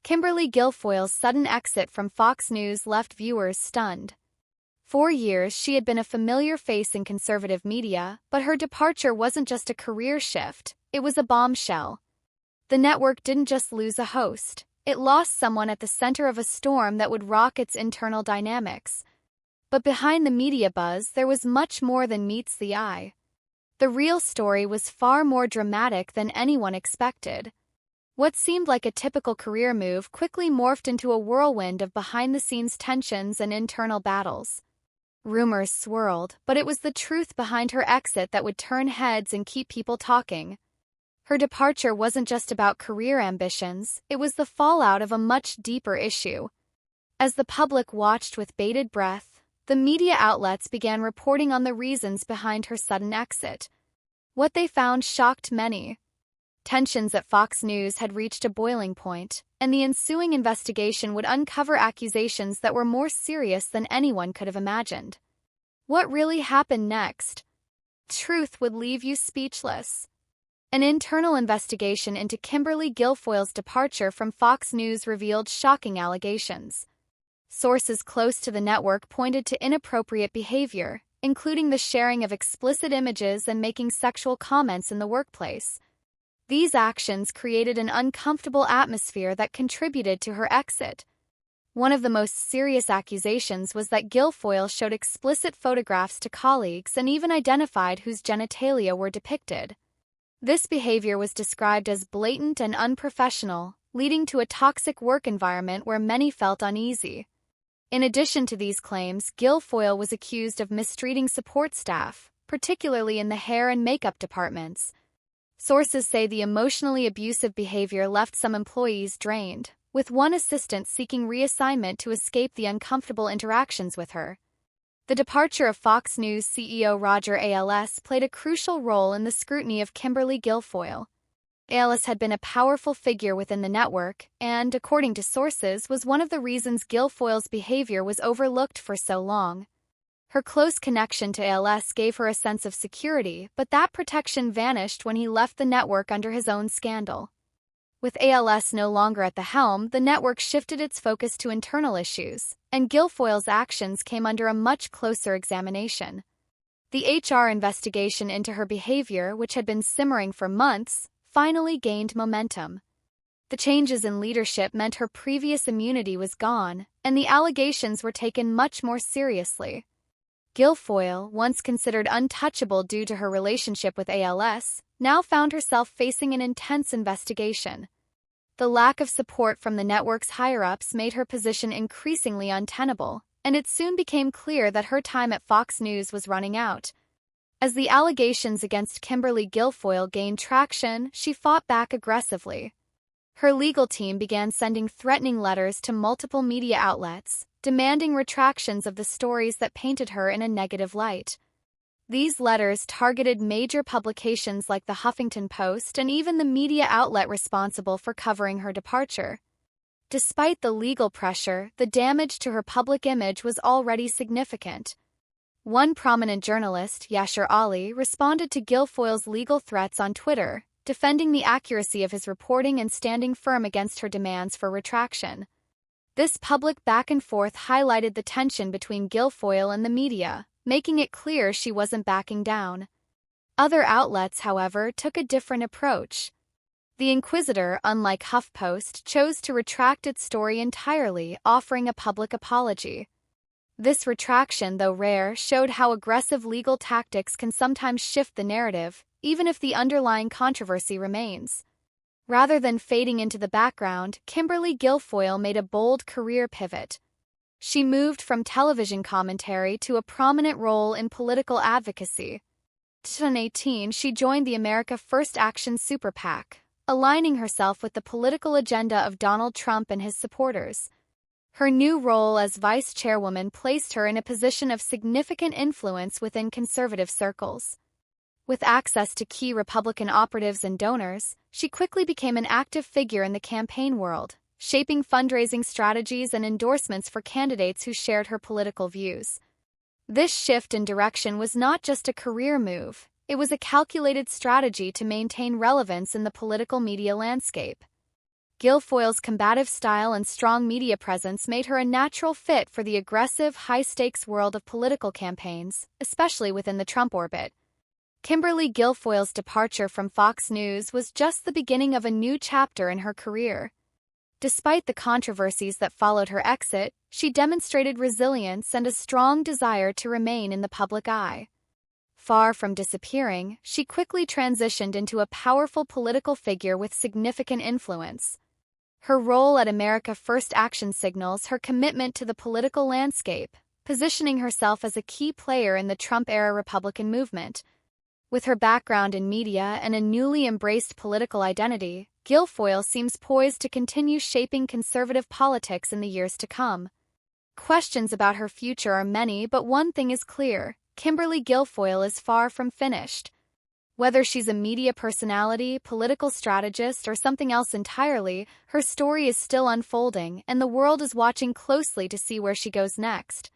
Kimberly Gilfoil's sudden exit from Fox News left viewers stunned. For years, she had been a familiar face in conservative media, but her departure wasn't just a career shift, it was a bombshell. The network didn't just lose a host, it lost someone at the center of a storm that would rock its internal dynamics. But behind the media buzz, there was much more than meets the eye. The real story was far more dramatic than anyone expected. What seemed like a typical career move quickly morphed into a whirlwind of behind-the-scenes tensions and internal battles. Rumors swirled, but it was the truth behind her exit that would turn heads and keep people talking. Her departure wasn't just about career ambitions, it was the fallout of a much deeper issue. As the public watched with bated breath, the media outlets began reporting on the reasons behind her sudden exit. What they found shocked many. Tensions at Fox News had reached a boiling point, and the ensuing investigation would uncover accusations that were more serious than anyone could have imagined. What really happened next? Truth would leave you speechless. An internal investigation into Kimberly Gilfoil's departure from Fox News revealed shocking allegations. Sources close to the network pointed to inappropriate behavior, including the sharing of explicit images and making sexual comments in the workplace. These actions created an uncomfortable atmosphere that contributed to her exit. One of the most serious accusations was that Guilfoyle showed explicit photographs to colleagues and even identified whose genitalia were depicted. This behavior was described as blatant and unprofessional, leading to a toxic work environment where many felt uneasy. In addition to these claims, Guilfoyle was accused of mistreating support staff, particularly in the hair and makeup departments. Sources say the emotionally abusive behavior left some employees drained, with one assistant seeking reassignment to escape the uncomfortable interactions with her. The departure of Fox News CEO Roger Als played a crucial role in the scrutiny of Kimberly Gilfoil. Als had been a powerful figure within the network and, according to sources, was one of the reasons Guilfoyle's behavior was overlooked for so long. Her close connection to Als gave her a sense of security, but that protection vanished when he left the network under his own scandal. With Als no longer at the helm, the network shifted its focus to internal issues, and Guilfoyle's actions came under a much closer examination. The HR investigation into her behavior, which had been simmering for months, finally gained momentum. The changes in leadership meant her previous immunity was gone, and the allegations were taken much more seriously. Guilfoyle, once considered untouchable due to her relationship with Als, now found herself facing an intense investigation. The lack of support from the network's higher-ups made her position increasingly untenable, and it soon became clear that her time at Fox News was running out. As the allegations against Kimberly Gilfoil gained traction, she fought back aggressively. Her legal team began sending threatening letters to multiple media outlets, demanding retractions of the stories that painted her in a negative light. These letters targeted major publications like the Huffington Post and even the media outlet responsible for covering her departure. Despite the legal pressure, the damage to her public image was already significant. One prominent journalist, Roger Als, responded to Guilfoyle's legal threats on Twitter, defending the accuracy of his reporting and standing firm against her demands for retraction. This public back-and-forth highlighted the tension between Guilfoyle and the media, making it clear she wasn't backing down. Other outlets, however, took a different approach. The Inquisitor, unlike HuffPost, chose to retract its story entirely, offering a public apology. This retraction, though rare, showed how aggressive legal tactics can sometimes shift the narrative, even if the underlying controversy remains. Rather than fading into the background, Kimberly Gilfoil made a bold career pivot. She moved from television commentary to a prominent role in political advocacy. In 2018, she joined the America First Action Super PAC, aligning herself with the political agenda of Donald Trump and his supporters. Her new role as vice chairwoman placed her in a position of significant influence within conservative circles. With access to key Republican operatives and donors, she quickly became an active figure in the campaign world, shaping fundraising strategies and endorsements for candidates who shared her political views. This shift in direction was not just a career move, it was a calculated strategy to maintain relevance in the political media landscape. Guilfoyle's combative style and strong media presence made her a natural fit for the aggressive, high-stakes world of political campaigns, especially within the Trump orbit. Kimberly Gilfoil's departure from Fox News was just the beginning of a new chapter in her career. Despite the controversies that followed her exit, she demonstrated resilience and a strong desire to remain in the public eye. Far from disappearing, she quickly transitioned into a powerful political figure with significant influence. Her role at America First Action signals her commitment to the political landscape, positioning herself as a key player in the Trump-era Republican movement. With her background in media and a newly embraced political identity, Guilfoyle seems poised to continue shaping conservative politics in the years to come. Questions about her future are many, but one thing is clear: Kimberly Gilfoil is far from finished. Whether she's a media personality, political strategist, or something else entirely, her story is still unfolding, and the world is watching closely to see where she goes next.